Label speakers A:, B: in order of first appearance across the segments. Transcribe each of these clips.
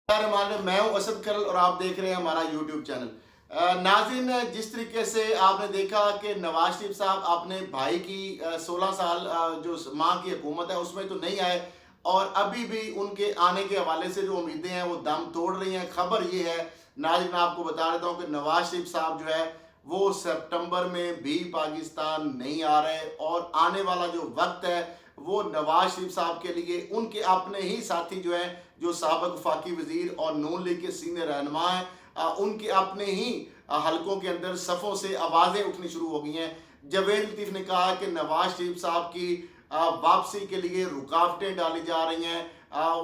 A: मैं हूं असद करल और आप देख रहे हैं हमारा यूट्यूब चैनल। नाज़रीन, जिस तरीके से आपने देखा कि नवाज शरीफ साहब अपने भाई की 16 साल जो माँ की हुकूमत है उसमें तो नहीं आए, और अभी भी उनके आने के हवाले से जो उम्मीदें हैं वो दम तोड़ रही हैं। खबर ये है नाज़रीन, मैं आपको बता देता हूँ कि नवाज शरीफ साहब जो है वो सितंबर में भी पाकिस्तान नहीं आ रहे, और आने वाला जो वक्त है वो नवाज शरीफ साहब के लिए उनके अपने ही साथी जो हैं, जो साबिक वफाकी वजीर और नून लीग के सीनियर रहनुमा हैं, उनके अपने ही हलकों के अंदर सफ़ों से आवाज़ें उठनी शुरू हो गई हैं। जवेद लतीफ़ ने कहा कि नवाज शरीफ साहब की वापसी के लिए रुकावटें डाली जा रही हैं,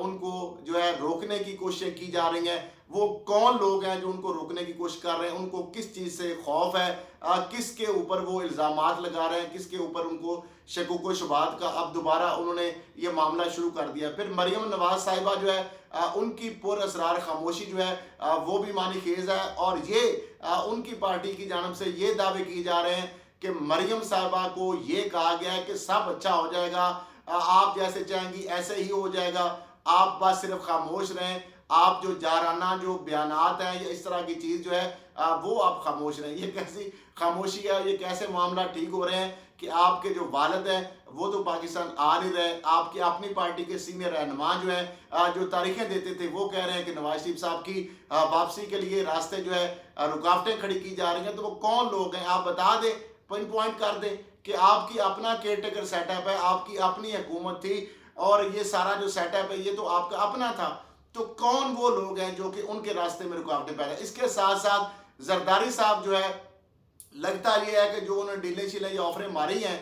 A: उनको जो है रोकने की कोशिशें की जा रही हैं। वो कौन लोग हैं जो उनको रोकने की कोशिश कर रहे हैं, उनको किस चीज़ से खौफ है, किसके ऊपर वो इल्ज़ामात लगा रहे हैं, किसके ऊपर उनको शकूक व शुबहात का अब दोबारा उन्होंने ये मामला शुरू कर दिया। फिर मरियम नवाज साहिबा जो है उनकी पुरअसरार खामोशी जो है वो भी मानी खेज है, और ये उनकी पार्टी की जानब से ये दावे किए जा रहे हैं कि मरियम साहिबा को ये कहा गया है कि सब अच्छा हो जाएगा, आप जैसे चाहेंगी ऐसे ही हो जाएगा, आप बस सिर्फ खामोश रहें, आप जो जाराना जो बयानात हैं या इस तरह की चीज़ जो है वो आप खामोश रहें। ये कैसी खामोशी है, ये कैसे मामला ठीक हो रहे हैं कि आपके जो वालिद हैं वो तो पाकिस्तान आ नहीं रहे, आपकी अपनी पार्टी के सीनियर रहनुमा जो हैं जो तारीखें देते थे वो कह रहे हैं कि नवाज शरीफ साहब की वापसी के लिए रास्ते जो है रुकावटें खड़ी की जा रही हैं। तो वो कौन लोग हैं आप बता दें, पिन पॉइंट कर दें कि आपकी अपना केयर टेकर सेटअप है, आपकी अपनी हुकूमत थी, और ये सारा जो सेटअप है ये तो आपका अपना था। तो कौन वो लोग हैं जो कि उनके रास्ते में रुकावटें पैदा। इसके साथ साथ जरदारी साहब जो है, लगता ये है कि जो उन्होंने डीलें शीलें या ऑफरें मारी हैं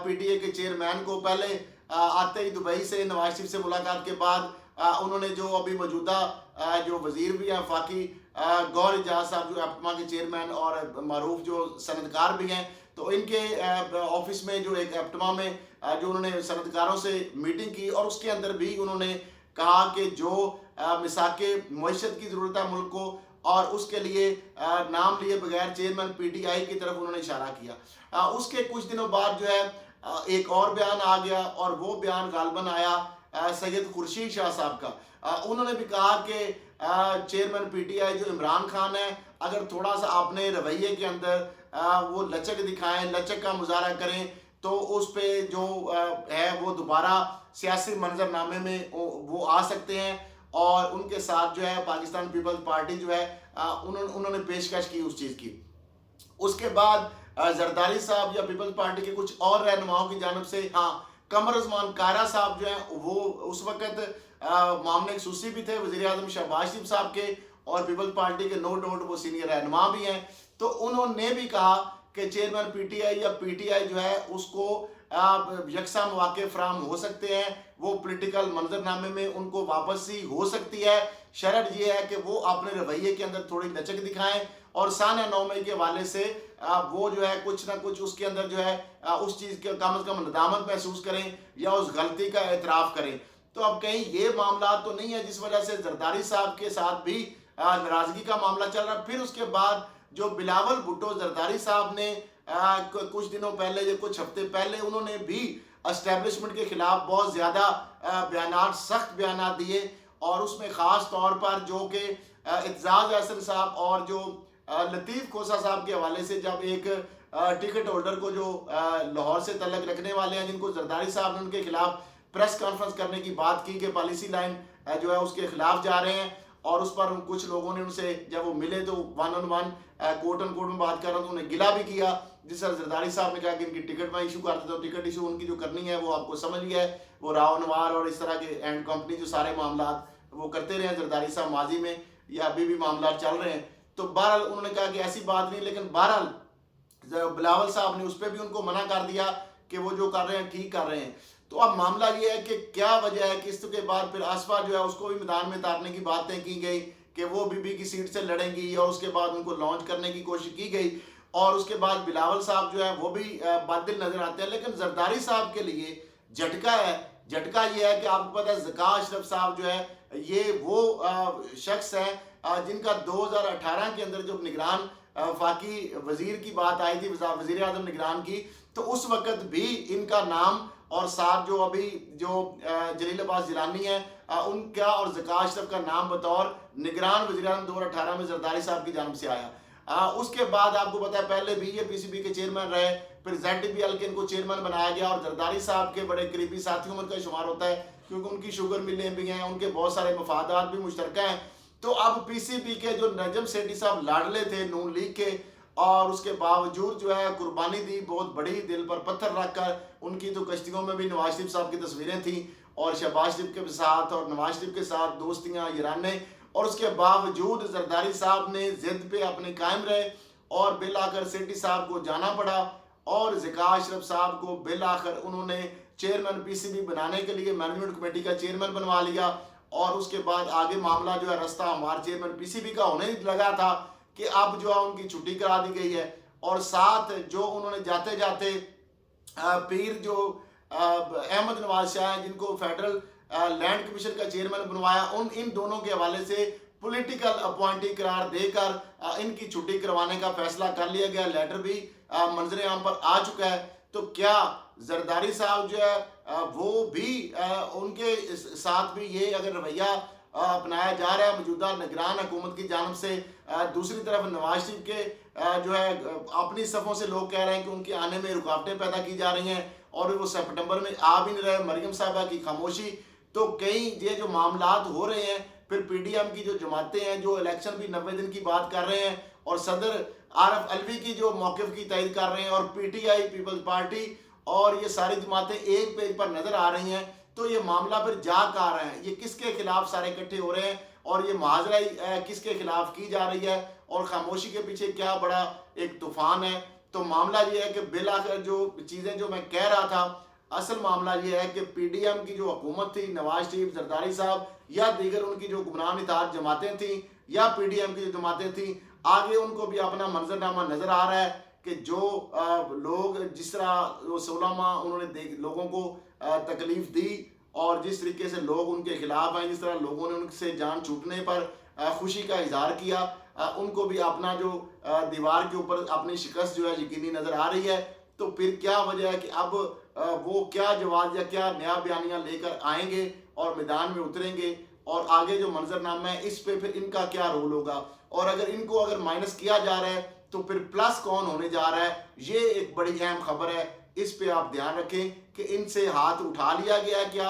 A: पीटीए के चेयरमैन को, पहले आते ही दुबई से नवाज शरीफ से मुलाकात के बाद उन्होंने जो अभी मौजूदा जो वजीर भी हैं वफाकी गौर एजाज साहब जो एप्टमा के चेयरमैन और मरूफ जो सनदकार भी हैं, तो इनके ऑफिस में जो एक एप्टमा में जो उन्होंने सनदकारों से मीटिंग की, और उसके अंदर भी उन्होंने कहा कि जो मिसाके मईशत की ज़रूरत है मुल्क को, और उसके लिए नाम लिए बगैर चेयरमैन पीटीआई की तरफ उन्होंने इशारा किया। उसके कुछ दिनों बाद जो है एक और बयान आ गया, और वो बयान गालबन आया सैयद खुर्शीद शाह साहब का। उन्होंने भी कहा कि चेयरमैन पीटीआई जो इमरान खान है, अगर थोड़ा सा अपने रवैये के अंदर वो लचक दिखाएं, लचक का मुजाहरा करें, तो उस पर जो है वो दोबारा सियासी मंजरनामे में वो आ सकते हैं, और उनके साथ जो है पाकिस्तान पीपल्स पार्टी जो है उन्होंने पेशकश की उस चीज़ की। उसके बाद जरदारी साहब या पीपल्स पार्टी के कुछ और रहनुमाओं की जानब से, हाँ, कमर उस्मान कारा साहब जो हैं वो उस वक़्त मामले खसूसी भी थे वज़ीर आज़म शहबाज शरीफ साहब के, और पीपल्स पार्टी के नो डाउट वो सीनियर रहनुमा भी हैं। तो उन्होंने भी कहा कि चेयरमैन पीटीआई या पीटीआई जो है उसको यकसा मौके फराहम हो सकते हैं, वो पॉलिटिकल मंजरनामे में उनको वापसी हो सकती है। शर्त ये है कि वो अपने रवैये के अंदर थोड़ी लचक दिखाएं, और साना 9 मई के हवाले से वो जो है कुछ ना कुछ उसके अंदर जो है उस चीज़ के कम अज़ कम नदामत महसूस करें या उस गलती का एतराफ़ करें। तो अब कहीं ये मामला तो नहीं है जिस वजह से जरदारी साहब के साथ भी नाराज़गी का मामला चल रहा है। फिर उसके बाद जो बिलावल भुट्टो जरदारी साहब ने कुछ दिनों पहले या कुछ हफ्ते पहले उन्होंने भी एस्टेब्लिशमेंट के खिलाफ बहुत ज़्यादा बयानात, सख्त बयानात दिए, और उसमें ख़ास तौर पर जो कि एतजाज़ अहसन साहब और जो लतीफ़ खोसा साहब के हवाले से, जब एक टिकट होल्डर को जो लाहौर से तल्लक रखने वाले हैं जिनको जरदारी साहब ने उनके खिलाफ प्रेस कॉन्फ्रेंस करने की बात की कि पॉलिसी लाइन जो है उसके खिलाफ जा रहे हैं, और उस पर कुछ लोगों ने उनसे जब वो मिले तो one on one court and court में बात कर रहा तो उन्हें गिला भी किया, जिस तरह जरदारी साहब ने कहा कि इनकी टिकट मैं इशू कर देता हूँ। टिकट इशू उनकी जो करनी है वो आपको समझ गया है, वो राव नवार और इस तरह के एंड कंपनी जो सारे मामला वो करते रहे जरदारी साहब माजी में, या अभी भी मामला चल रहे हैं। तो बहरहाल उन्होंने कहा कि ऐसी बात नहीं, लेकिन बहरहाल बिलावल साहब ने उस पर भी उनको मना कर दिया कि वो जो कर रहे हैं ठीक कर रहे हैं। तो अब मामला ये है कि क्या वजह है कि इसके बाद फिर आसपा जो है उसको भी मैदान में उतारने की बातें की गई कि वो बीबी की सीट से लड़ेंगी, और उसके बाद उनको लॉन्च करने की कोशिश की गई, और उसके बाद बिलावल साहब जो है वो भी बातिल नजर आते हैं। लेकिन जरदारी साहब के लिए झटका है। झटका ये है कि आपको पता है ज़का अशरफ साहब जो है ये वो शख्स है जिनका 2018 के अंदर जब निगरान वफाकी वजीर की बात आई थी, वजीर आजम निगरान की, तो उस वक़्त भी इनका नाम और साथ जो अभी जो जलील अब्बास जिलानी है उनका और ज़का अशरफ का नाम बतौर निगरान वज़ीर-ए-आज़म 2018 में जरदारी साहब की जानिब से आया। उसके बाद आपको पता है पहले भी ये पीसीबी के चेयरमैन रहे, फिर ZTPL के इनको चेयरमैन बनाया गया और जरदारी साहब के बड़े करीबी साथियों में उनका शुमार होता है, क्योंकि उनकी शुगर मिलें भी हैं, उनके बहुत सारे मफादात भी मुश्तरका हैं। तो अब पीसीबी के जो नजम सेठी साहब लाडले थे नून लीग के, और उसके बावजूद जो है कुर्बानी दी बहुत बड़ी, दिल पर पत्थर रखकर। उनकी तो कश्तियों में भी नवाज शरीफ साहब की तस्वीरें थी और शहबाज शरीफ के साथ और नवाज शरीफ के साथ दोस्तियाँ याराने, और उसके बावजूद जरदारी साहब ने जिद पे अपने कायम रहे और बिल आकर सेठी साहब को जाना पड़ा और ज़का अशरफ साहब को बिल आकर उन्होंने चेयरमैन पीसीबी बनाने के लिए मैनेजमेंट कमेटी का चेयरमैन बनवा लिया। और उसके बाद आगे मामला जो है रास्ता हमारे चेयरमैन पीसीबी का होने लगा था कि अब जो है उनकी छुट्टी करा दी गई है। और साथ जो उन्होंने जाते जाते पीर जो अहमद नवाज शाह हैं, जिनको फेडरल लैंड कमीशन का चेयरमैन बनवाया, इन दोनों के हवाले से पॉलिटिकल अपॉइंटी करार देकर इनकी छुट्टी करवाने का फैसला कर लिया गया। लेटर भी मंजर आम पर आ चुका है। तो क्या जरदारी साहब जो है वो भी उनके साथ भी ये अगर रवैया अपनाया जा रहा है मौजूदा निगरान हुकूमत की जानब से? दूसरी तरफ नवाज शरीफ के जो है अपनी सफ़ों से लोग कह रहे हैं कि उनके आने में रुकावटें पैदा की जा रही हैं और वो सितंबर में आ भी नहीं रहे। मरियम साहबा की खामोशी, तो कई ये जो मामलात हो रहे हैं, फिर पीडीएम की जो जमातें हैं जो इलेक्शन भी 90 दिन की बात कर रहे हैं और सदर आरफ अलवी की जो मौक़िफ़ की तइद कर रहे हैं और पीटीआई पीपल्स पार्टी और ये सारी जमातें एक पेज पर नज़र आ रही हैं। तो ये मामला फिर जा कहाँ रहा है, ये किसके खिलाफ सारे इकट्ठे हो रहे हैं और ये मुहाजरा किसके खिलाफ की जा रही है और खामोशी के पीछे क्या बड़ा एक तूफान है? तो मामला ये है कि बिल आखिर जो चीज़ें जो मैं कह रहा था, असल मामला ये है कि पीडीएम की जो हुकूमत थी, नवाज शरीफ, जरदारी साहब या दीगर उनकी जो गुमनाम इत्तेहाद जमातें थी या पीडीएम की जो जमातें थी, आगे उनको भी अपना मंजरनामा नज़र आ रहा है कि जो लोग जिस तरह 16 माह उन्होंने लोगों को तकलीफ़ दी और जिस तरीके से लोग उनके खिलाफ आए, जिस तरह लोगों ने उनसे जान छूटने पर खुशी का इजहार किया, उनको भी अपना जो दीवार के ऊपर अपनी शिकस्त जो है यकीनी नज़र आ रही है। तो फिर क्या वजह है कि अब वो क्या जवाब या क्या नया बयानियाँ लेकर आएंगे और मैदान में उतरेंगे और आगे जो मंजरनामा है इस पे फिर इनका क्या रोल होगा, और अगर माइनस किया जा रहा है तो फिर प्लस कौन होने जा रहा है, ये एक बड़ी अहम खबर है। इस पे आप ध्यान रखें कि इनसे हाथ उठा लिया गया है क्या,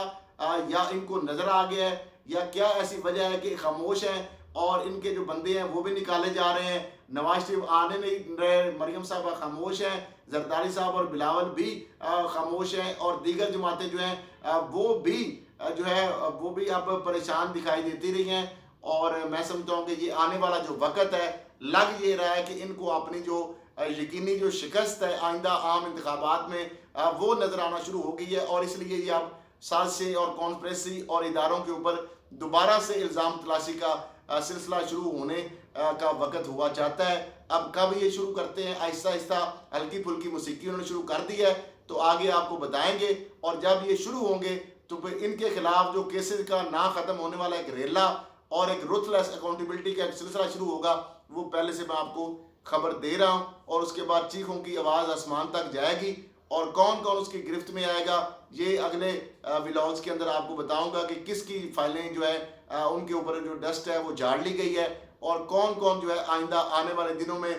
A: या इनको नज़र आ गया है, या क्या ऐसी वजह है कि खामोश हैं और इनके जो बंदे हैं वो भी निकाले जा रहे हैं। नवाज शरीफ आने नहीं रहे, मरियम साहबा खामोश हैं, जरदारी साहब और बिलावल भी खामोश हैं और दीगर जमातें जो हैं वो भी जो है वो भी अब परेशान दिखाई देती रही हैं। और मैं समझता हूँ कि ये आने वाला जो वक़्त है, लग ये रहा है कि इनको अपनी जो यकीनी जो शिकस्त है आइंदा आम इंतखाबात में वो नज़र आना शुरू हो गई है और इसलिए ये अब साजिशें और कॉन्स्पिरेसी और इदारों के ऊपर दोबारा से इल्ज़ाम तलाशी का सिलसिला शुरू होने का वक़्त हुआ चाहता है। अब कब ये शुरू करते हैं, आहिस्ता आहिस्ता हल्की फुल्की मौसीकी उन्होंने शुरू कर दी है, तो आगे आपको बताएंगे। और जब ये शुरू होंगे तो फिर इनके खिलाफ जो केसेस का ना ख़त्म होने वाला एक रेला और एक रुथलेस अकाउंटेबिलिटी का एक सिलसिला शुरू होगा, वो पहले से मैं आपको खबर दे रहा हूँ। और उसके बाद चीखों की आवाज़ आसमान तक जाएगी और कौन कौन उसकी गिरफ्त में आएगा, ये अगले व्लॉग्स के अंदर आपको बताऊंगा कि किसकी फाइलें जो है उनके ऊपर जो डस्ट है वो झाड़ ली गई है और कौन कौन जो है आइंदा आने वाले दिनों में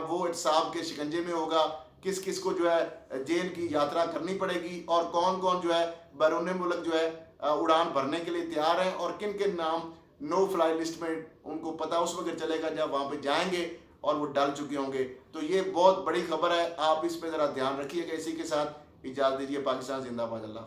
A: वो इत्साब के शिकंजे में होगा, किस किस को जो है जेल की यात्रा करनी पड़ेगी और कौन कौन जो है बैरून मुल्क जो है उड़ान भरने के लिए तैयार हैं और किन किन नाम नो फ्लाई लिस्ट में उनको पता उस वक्त चलेगा जब वहाँ पे जाएंगे और वो डल चुके होंगे। तो ये बहुत बड़ी खबर है, आप इस पे ज़रा ध्यान रखिएगा। इसी के साथ इजाज़त दीजिए। पाकिस्तान जिंदाबाद। अल्लाह।